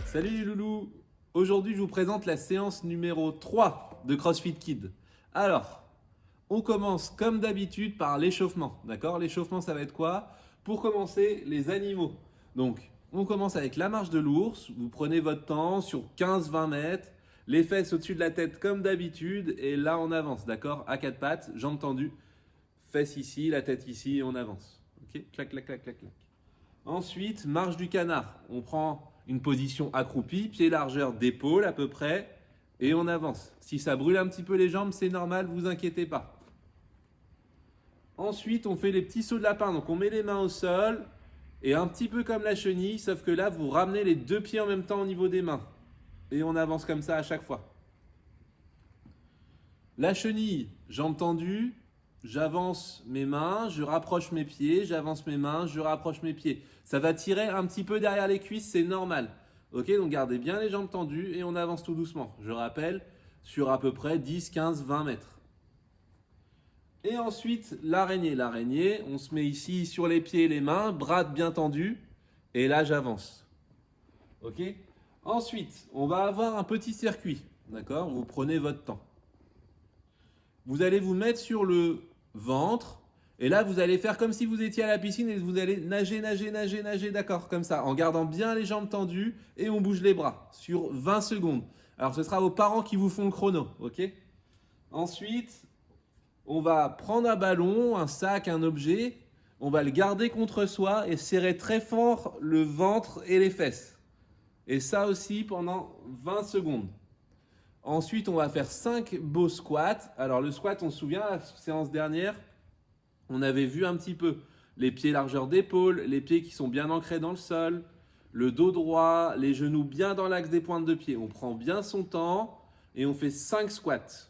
Salut les loulous. Aujourd'hui je vous présente la séance numéro 3 de CrossFit Kid. Alors, on commence comme d'habitude par l'échauffement, d'accord? L'échauffement ça va être quoi? Pour commencer, les animaux. Donc, on commence avec la marche de l'ours, vous prenez votre temps sur 15-20 mètres, les fesses au-dessus de la tête comme d'habitude, et là on avance, d'accord? À quatre pattes, jambes tendues, fesses ici, la tête ici, et on avance. Ok? Clac, clac, clac, clac, clac. Ensuite, marche du canard. On prend une position accroupie, pied largeur d'épaule à peu près, et on avance. Si ça brûle un petit peu les jambes, c'est normal, vous inquiétez pas. Ensuite, on fait les petits sauts de lapin. Donc on met les mains au sol, et un petit peu comme la chenille, sauf que là, vous ramenez les deux pieds en même temps au niveau des mains. Et on avance comme ça à chaque fois. La chenille, jambes tendues, j'avance mes mains, je rapproche mes pieds, j'avance mes mains, je rapproche mes pieds. Ça va tirer un petit peu derrière les cuisses, c'est normal. Ok, donc gardez bien les jambes tendues et on avance tout doucement. Je rappelle, sur à peu près 10, 15, 20 mètres. Et ensuite, l'araignée. L'araignée, on se met ici sur les pieds et les mains, bras bien tendus. Et là, j'avance. Ok? Ensuite, on va avoir un petit circuit. D'accord? Vous prenez votre temps. Vous allez vous mettre sur le ventre. Et là, vous allez faire comme si vous étiez à la piscine et vous allez nager, nager, nager, nager, d'accord, comme ça, en gardant bien les jambes tendues et on bouge les bras sur 20 secondes. Alors, ce sera vos parents qui vous font le chrono, ok? Ensuite, on va prendre un ballon, un sac, un objet, on va le garder contre soi et serrer très fort le ventre et les fesses. Et ça aussi pendant 20 secondes. Ensuite, on va faire 5 beaux squats. Alors, le squat, on se souvient, la séance dernière, on avait vu un petit peu les pieds largeur d'épaule, les pieds qui sont bien ancrés dans le sol, le dos droit, les genoux bien dans l'axe des pointes de pied. On prend bien son temps et on fait 5 squats.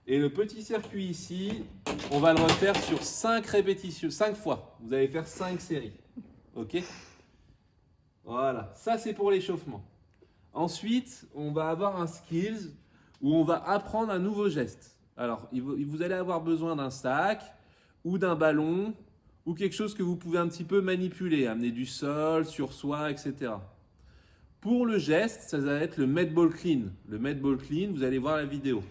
Et le petit circuit ici, on va le refaire sur 5 répétitions, 5 fois. Vous allez faire 5 séries. Ok? Voilà, ça c'est pour l'échauffement. Ensuite, on va avoir un skills où on va apprendre un nouveau geste. Alors, vous allez avoir besoin d'un sac ou d'un ballon ou quelque chose que vous pouvez un petit peu manipuler, amener du sol, sur soi, etc. Pour le geste, ça va être le med ball clean. Le med ball clean, vous allez voir la vidéo.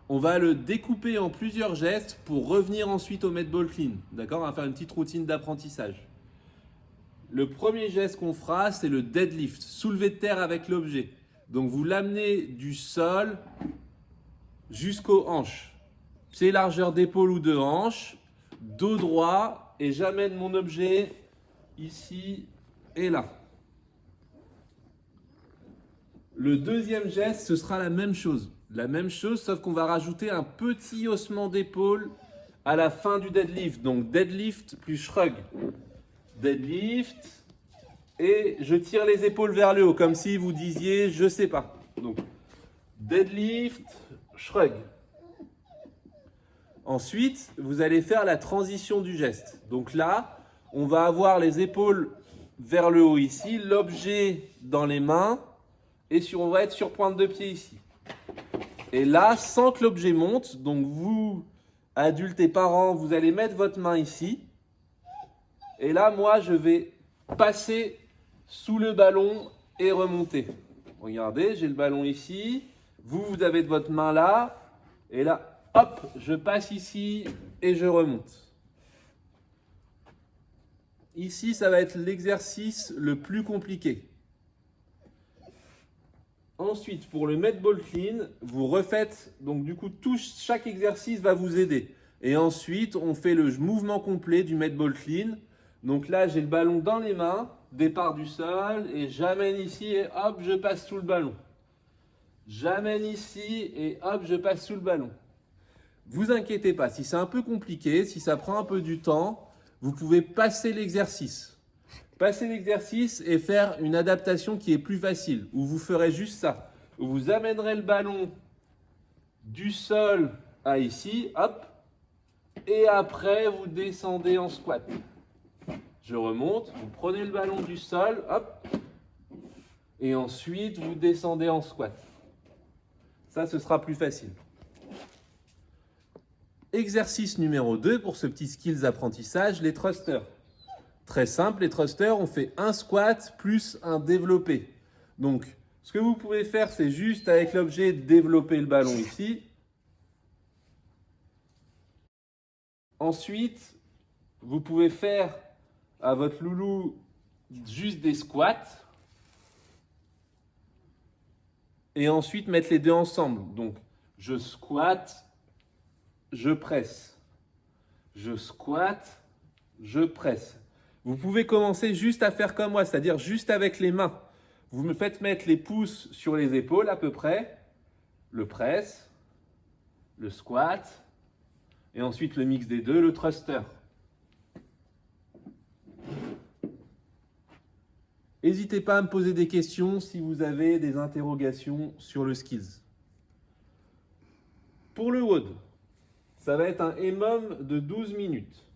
On va le découper en plusieurs gestes pour revenir ensuite au med ball clean. D'accord? On va faire une petite routine d'apprentissage. Le premier geste qu'on fera, c'est le deadlift, soulever de terre avec l'objet. Donc vous l'amenez du sol jusqu'aux hanches. Pied largeur d'épaule ou de hanche, dos droit et j'amène mon objet ici et là. Le deuxième geste, ce sera la même chose. La même chose, sauf qu'on va rajouter un petit haussement d'épaule à la fin du deadlift. Donc deadlift plus shrug. Deadlift et je tire les épaules vers le haut comme si vous disiez je sais pas. Donc deadlift, shrug. Ensuite, vous allez faire la transition du geste. Donc là, on va avoir les épaules vers le haut ici, l'objet dans les mains et on va être sur pointe de pied ici. Et là, sans que l'objet monte, donc vous, adultes et parents, vous allez mettre votre main ici. Et là, moi, je vais passer sous le ballon et remonter. Regardez, j'ai le ballon ici. Vous avez votre main là. Et là, hop, je passe ici et je remonte. Ici, ça va être l'exercice le plus compliqué. Ensuite, pour le med ball clean, vous refaites, donc du coup, chaque exercice va vous aider. Et ensuite, on fait le mouvement complet du med ball clean. Donc là, j'ai le ballon dans les mains, départ du sol, et j'amène ici et hop, je passe sous le ballon. J'amène ici et hop, je passe sous le ballon. Vous inquiétez pas, si c'est un peu compliqué, si ça prend un peu du temps, vous pouvez passer l'exercice. Passer l'exercice et faire une adaptation qui est plus facile, où vous ferez juste ça. Où vous amènerez le ballon du sol à ici, hop, et après vous descendez en squat. Je remonte, vous prenez le ballon du sol, hop, et ensuite vous descendez en squat. Ça, ce sera plus facile. Exercice numéro 2 pour ce petit skills apprentissage, les thrusters. Très simple, les thrusters, on fait un squat plus un développé. Donc, ce que vous pouvez faire, c'est juste avec l'objet développer le ballon ici. Ensuite, vous pouvez faire à votre loulou juste des squats. Et ensuite mettre les deux ensemble. Donc, je squatte, je presse. Je squatte, je presse. Vous pouvez commencer juste à faire comme moi, c'est-à-dire juste avec les mains. Vous me faites mettre les pouces sur les épaules à peu près, le press, le squat, et ensuite le mix des deux, le thruster. N'hésitez pas à me poser des questions si vous avez des interrogations sur le skills. Pour le WOD, ça va être un EMOM de 12 minutes.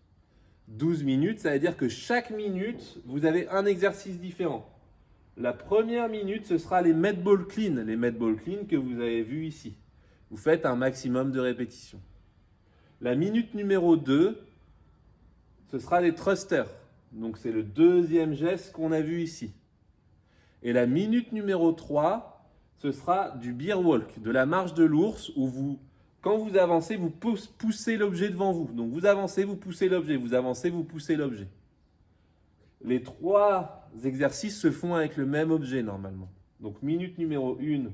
12 minutes, ça veut dire que chaque minute, vous avez un exercice différent. La première minute, ce sera les med ball clean. Les med ball clean que vous avez vus ici. Vous faites un maximum de répétitions. La minute numéro 2, ce sera les thrusters. Donc c'est le deuxième geste qu'on a vu ici. Et la minute numéro 3, ce sera du beer walk, de la marche de l'ours où vous... Quand vous avancez, vous poussez l'objet devant vous. Donc vous avancez, vous poussez l'objet. Vous avancez, vous poussez l'objet. Les 3 exercices se font avec le même objet normalement. Donc minute numéro 1,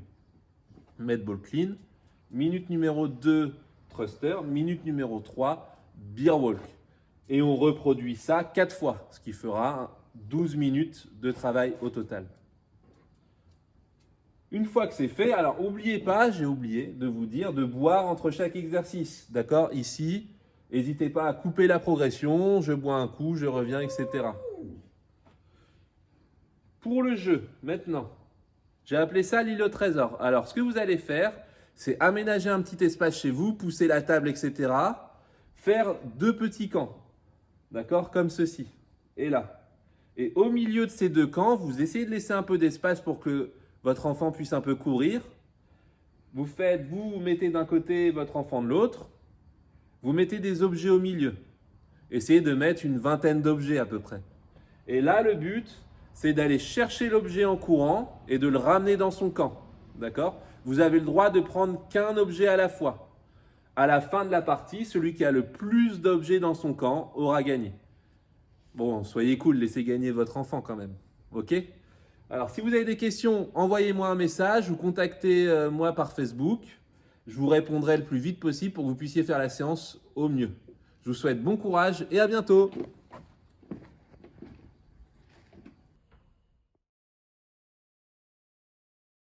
med ball clean. Minute numéro 2, thruster. Minute numéro 3, beer walk. Et on reproduit ça 4 fois, ce qui fera 12 minutes de travail au total. Une fois que c'est fait, alors n'oubliez pas, j'ai oublié de vous dire, de boire entre chaque exercice. D'accord? Ici, n'hésitez pas à couper la progression, je bois un coup, je reviens, etc. Pour le jeu, maintenant, j'ai appelé ça l'île au trésor. Alors, ce que vous allez faire, c'est aménager un petit espace chez vous, pousser la table, etc. Faire 2 petits camps. D'accord? Comme ceci. Et là. Et au milieu de ces 2 camps, vous essayez de laisser un peu d'espace pour que votre enfant puisse un peu courir. Vous mettez d'un côté votre enfant de l'autre. Vous mettez des objets au milieu. Essayez de mettre une vingtaine d'objets à peu près. Et là, le but, c'est d'aller chercher l'objet en courant et de le ramener dans son camp. D'accord? Vous avez le droit de prendre qu'un objet à la fois. À la fin de la partie, celui qui a le plus d'objets dans son camp aura gagné. Bon, soyez cool, laissez gagner votre enfant quand même. Ok? Alors, si vous avez des questions, envoyez-moi un message ou contactez-moi par Facebook. Je vous répondrai le plus vite possible pour que vous puissiez faire la séance au mieux. Je vous souhaite bon courage et à bientôt.